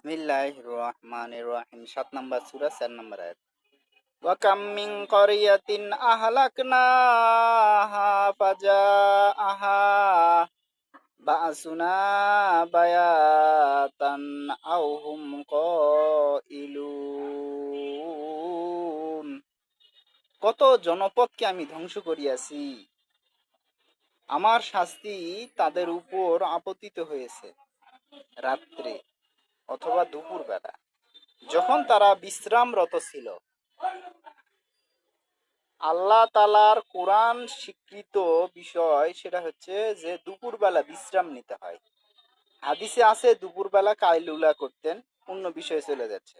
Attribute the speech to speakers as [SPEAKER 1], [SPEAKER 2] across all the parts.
[SPEAKER 1] বিসমিল্লাহির রহমানির রহিম ৭ নম্বর সূরা ৪ নম্বর আয়াত। ওয়া কাম মিন ক্বরিয়াতিন আহলাকনাহা ফাজাআহা বা'সুনা বায়াতান আও হুম কাইলুন। কত জনপদকে আমি ধ্বংস করিয়াছি, আমার শাস্তি তাদের উপর আপতিত হয়েছে রাত্রে অথবা দুপুরবেলা, যখন তারা বিশ্রামরত ছিল। আল্লাহ তাআলার কোরআন স্বীকৃত বিষয় সেটা হচ্ছে যে দুপুরবেলা বিশ্রাম নিতে হয়। হাদিসে আছে দুপুরবেলা কাইলুলা করতেন, অন্য বিষয়ে চলে যাচ্ছে।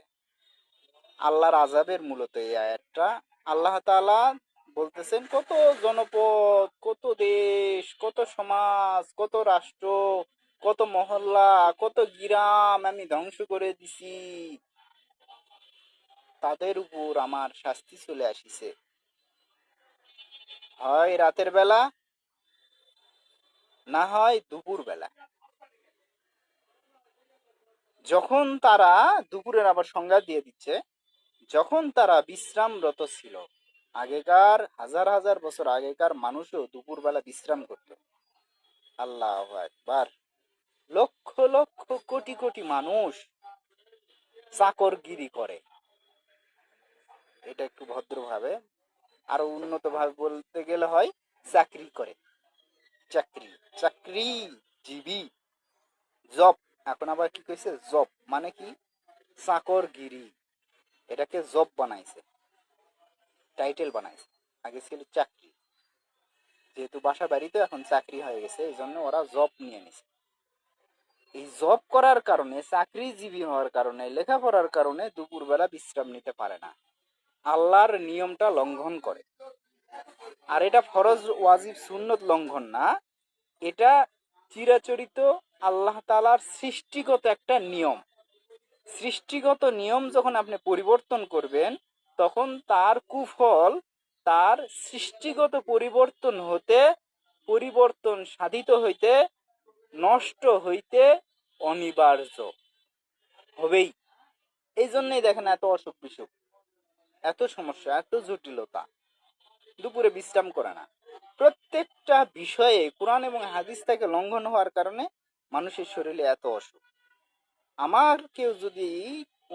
[SPEAKER 1] আল্লাহর আযাবের মূলত এই আয়াতটা। আল্লাহ তাআলা বলতেছেন কত জনপদ, কত দেশ, কত সমাজ, কত রাষ্ট্র, কত মহল্লা, কত গ্রাম আমি ধ্বংস করে দিছি, তাদের উপর আমার শাস্তি চলে আসিছে হয় রাতের বেলা, না হয় দুপুর বেলা। যখন তারা, দুপুরের আবার সংজ্ঞা দিয়ে দিচ্ছে, যখন তারা বিশ্রামরত ছিল। আগেকার হাজার হাজার বছর আগেকার মানুষও দুপুরবেলা বিশ্রাম করত। আল্লাহু আকবার। লক্ষ লক্ষ কোটি কোটি মানুষ চাকরগিরি করে, এটা একটু ভদ্রভাবে, আরো উন্নত ভাবে বলতে গেলে হয় চাকরি করে। চাকরি, চাকরিজীবী, জব। এখন আবার কি কইছে, জব মানে কি, চাকরগিরি। এটাকে জব বানাইছে, টাইটেল বানাইছে। আগে ছিল চাকরি, যেহেতু বাসা বাড়িতে এখন চাকরি হয়ে গেছে, এই জন্য ওরা জব নিয়ে নিছে। এই জব করার কারণে, চাকরিজীবী হওয়ার কারণে, লেখাপড়ার কারণে দুপুরবেলা বিশ্রাম নিতে পারে না, আল্লাহর নিয়মটা লঙ্ঘন করে। আর এটা ফরজ ওয়াজিব সুন্নত লঙ্ঘন না, এটা চিরাচরিত আল্লাহ তাআলার সৃষ্টিগত একটা নিয়ম। সৃষ্টিগত নিয়ম যখন আপনি পরিবর্তন করবেন, তখন তার কুফল তার সৃষ্টিগত পরিবর্তন হতে, পরিবর্তন সাধিত হইতে, নষ্ট হইতে অনিবার্য হবেই। এই জন্যই দেখেন এত অসুখ বিসুখ, এত সমস্যা, এত জটিলতা। দুপুরে বিশ্রাম করে না। প্রত্যেকটা বিষয়ে কোরআন এবং হাদিস থেকে লঙ্ঘন হওয়ার কারণে মানুষের শরীরে এত অসুখ। আমার কেউ যদি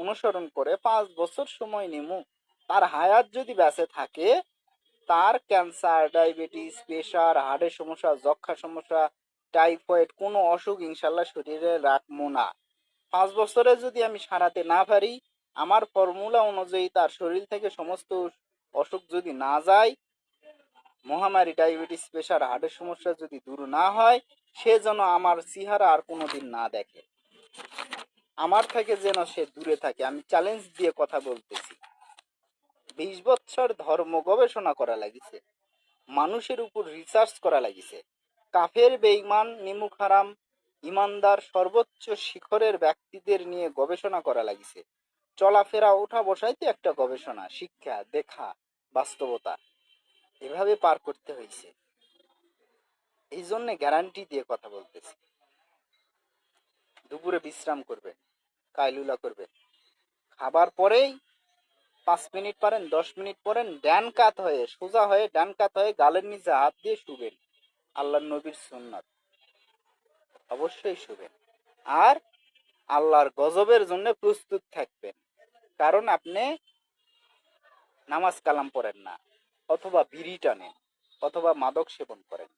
[SPEAKER 1] অনুসরণ করে 5 বছর সময় নিমু, তার হায়াত যদি বেঁচে থাকে, তার ক্যান্সার, ডায়াবেটিস, প্রেশার, হার্টের সমস্যা, যক্ষা সমস্যা, টাইফয়েড, কোনো অসুখ ইনশাল্লাহ শরীরে রাখবো না। 5 বছরে যদি আমি সারাতে না পারি, আমার ফর্মুলা অনুযায়ী তার শরীর থেকে সমস্ত অসুখ যদি না যায়, মহামারী, ডায়াবেটিস, প্রেশার, হার্টের সমস্যা যদি দূর না হয়, সে যেন আমার চেহারা আর কোনোদিন না দেখে, আমার থেকে যেন সে দূরে থাকে। আমি চ্যালেঞ্জ দিয়ে কথা বলতেছি। 20 বছর ধর্ম গবেষণা করা লাগিছে, মানুষের উপর রিসার্চ করা লাগিছে। কাফের, বেঈমান, নিমুখ হারাম, ইমানদার, সর্বোচ্চ শিখরের ব্যক্তিদের নিয়ে গবেষণা করা লাগিছে। চলাফেরা, ওঠা বসাইতে একটা গবেষণা, শিক্ষা, দেখা, বাস্তবতা, এভাবে পার করতে হয়েছে। এই জন্য গ্যারান্টি দিয়ে কথা বলতেছি। দুপুরে বিশ্রাম করবে, কাইলুলা করবে, খাবার পরেই 5 মিনিট পারেন, 10 মিনিট পরেন, ডান কাত হয়ে, সোজা হয়ে ডান কাত হয়ে গালের নিচে হাত দিয়ে শুবেন। আল্লাহর নবীর সুন্নাত, অবশ্যই শুবেন। আর আল্লাহর গজবের জন্য প্রস্তুত থাকবেন, কারণ আপনি নামাজ কালাম পড়েন না, অথবা বিড়ি টানেন, অথবা মাদক সেবন করেন।